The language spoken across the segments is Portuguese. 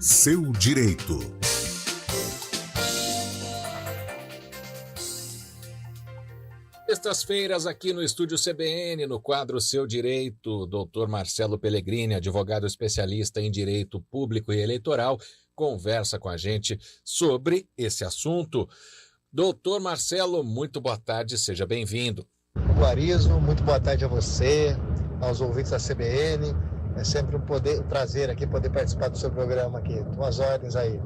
seu direito. Sextas-feiras aqui no Estúdio CBN, no quadro Seu Direito, Dr. Marcelo Pellegrini, advogado especialista em Direito Público e Eleitoral, conversa com a gente sobre esse assunto. Doutor Marcelo, muito boa tarde, seja bem-vindo. Guarizo, muito boa tarde a você, aos ouvintes da CBN. É sempre um prazer aqui poder participar do seu programa aqui. Tuas ordens aí.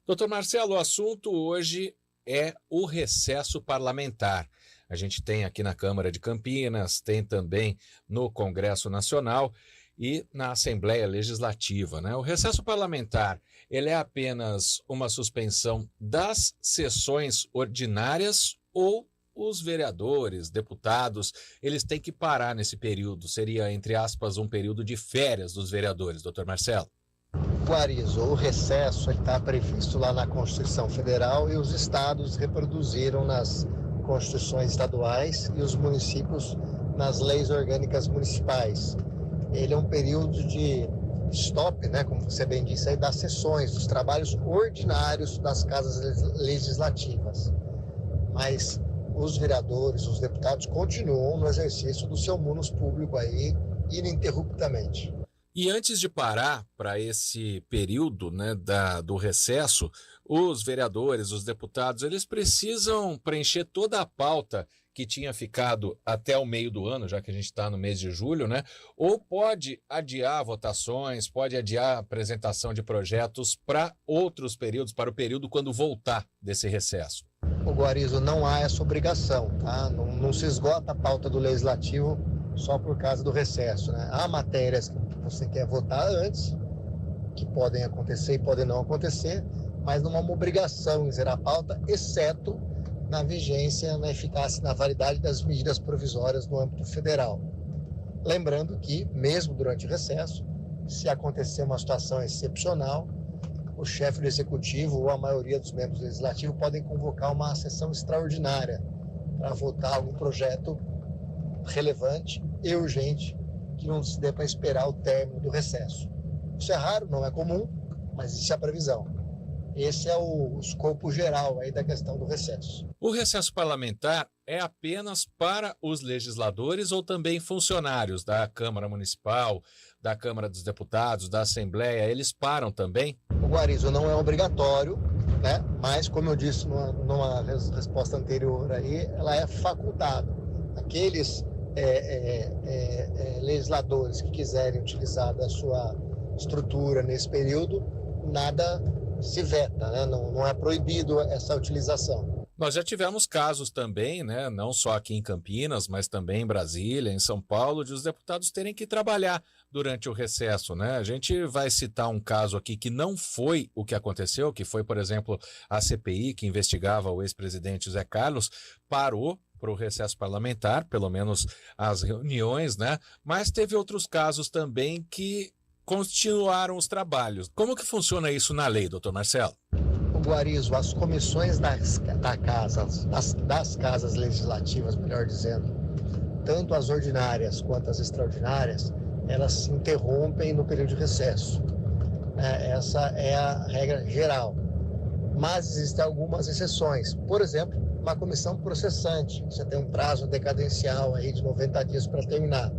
Doutor Marcelo, o assunto hoje é o recesso parlamentar. A gente tem aqui na Câmara de Campinas, tem também no Congresso Nacional e na Assembleia Legislativa, né? O recesso parlamentar, ele é apenas uma suspensão das sessões ordinárias ou os vereadores, deputados, eles têm que parar nesse período? Seria, entre aspas, um período de férias dos vereadores, doutor Marcelo? Guarizo, o recesso está previsto lá na Constituição Federal e os estados reproduziram nas constituições estaduais e os municípios nas leis orgânicas municipais. Ele é um período de stop, né, como você bem disse, aí, das sessões, dos trabalhos ordinários das casas legislativas. Mas os vereadores, os deputados continuam no exercício do seu munus público aí ininterruptamente. E antes de parar para esse período, né, do recesso, os vereadores, os deputados, eles precisam preencher toda a pauta que tinha ficado até o meio do ano, já que a gente está no mês de julho, né? Ou pode adiar votações, pode adiar a apresentação de projetos para outros períodos, para o período quando voltar desse recesso. O Guarizo, não há essa obrigação, tá? Não se esgota a pauta do legislativo só por causa do recesso, né? Há matérias que você quer votar antes, que podem acontecer e podem não acontecer, mas não há uma obrigação em zerar a pauta, exceto na vigência, na eficácia, na validade das medidas provisórias no âmbito federal. Lembrando que, mesmo durante o recesso, se acontecer uma situação excepcional, o chefe do executivo ou a maioria dos membros do legislativo podem convocar uma sessão extraordinária para votar algum projeto relevante e urgente que não se dê para esperar o término do recesso. Isso é raro, não é comum, mas existe a previsão. Esse é o escopo geral aí da questão do recesso. O recesso parlamentar é apenas para os legisladores ou também funcionários da Câmara Municipal, da Câmara dos Deputados, da Assembleia, eles param também? O Guarizo, não é obrigatório, né? Mas, como eu disse numa resposta anterior aí, ela é facultada. Aqueles legisladores que quiserem utilizar da sua estrutura nesse período, nada se veta, né? Não é proibido essa utilização. Nós já tivemos casos também, né, não só aqui em Campinas, mas também em Brasília, em São Paulo, de os deputados terem que trabalhar durante o recesso, né? A gente vai citar um caso aqui que não foi o que aconteceu, que foi, por exemplo, a CPI, que investigava o ex-presidente José Carlos, parou para o recesso parlamentar, pelo menos as reuniões, né? Mas teve outros casos também que continuaram os trabalhos. Como que funciona isso na lei, doutor Marcelo? Guarizo, as comissões das casas legislativas, melhor dizendo, tanto as ordinárias quanto as extraordinárias, elas se interrompem no período de recesso. Essa é a regra geral. Mas existem algumas exceções. Por exemplo, uma comissão processante. Você tem um prazo decadencial aí de 90 dias para terminar.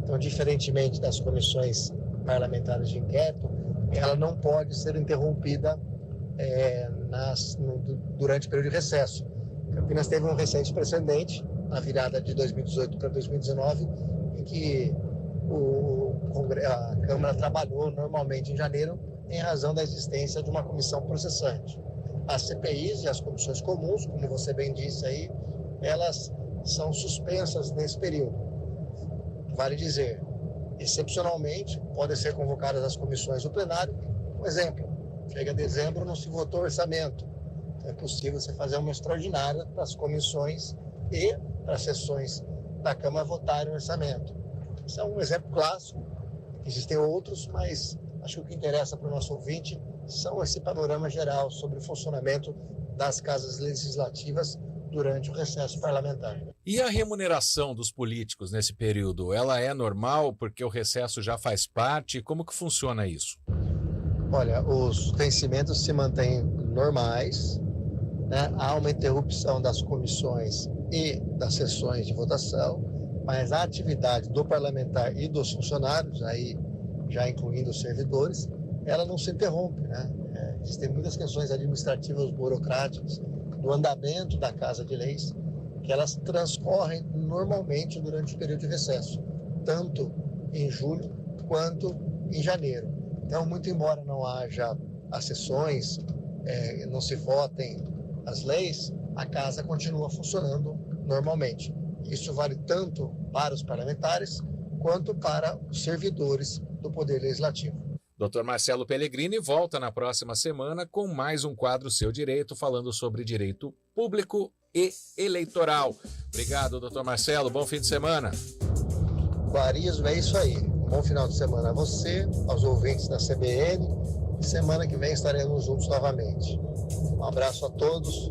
Então, diferentemente das comissões parlamentares de inquérito, ela não pode ser interrompida durante o período de recesso. Campinas teve um recente precedente, na virada de 2018 para 2019, em que a Câmara trabalhou normalmente em janeiro em razão da existência de uma comissão processante. As CPIs e as comissões comuns, como você bem disse aí, elas são suspensas nesse período. Vale dizer, excepcionalmente, podem ser convocadas as comissões do plenário. Por exemplo, chega dezembro, não se votou orçamento. Então é possível você fazer uma extraordinária para as comissões e para as sessões da Câmara votarem o orçamento. Isso é um exemplo clássico. Existem outros, mas acho que o que interessa para o nosso ouvinte são esse panorama geral sobre o funcionamento das casas legislativas durante o recesso parlamentar. E a remuneração dos políticos nesse período, ela é normal porque o recesso já faz parte? Como que funciona isso? Olha, os vencimentos se mantêm normais, né? Há uma interrupção das comissões e das sessões de votação, mas a atividade do parlamentar e dos funcionários, aí já incluindo os servidores, ela não se interrompe, né? Existem muitas questões administrativas, burocráticas, do andamento da Casa de Leis, que elas transcorrem normalmente durante o período de recesso, tanto em julho quanto em janeiro. Então, muito embora não haja as sessões, não se votem as leis, a Casa continua funcionando normalmente. Isso vale tanto para os parlamentares quanto para os servidores do Poder Legislativo. Dr. Marcelo Pellegrini volta na próxima semana com mais um quadro Seu Direito, falando sobre direito público e eleitoral. Obrigado, Dr. Marcelo. Bom fim de semana. Guarismo, é isso aí. Um bom final de semana a você, aos ouvintes da CBN. E semana que vem estaremos juntos novamente. Um abraço a todos.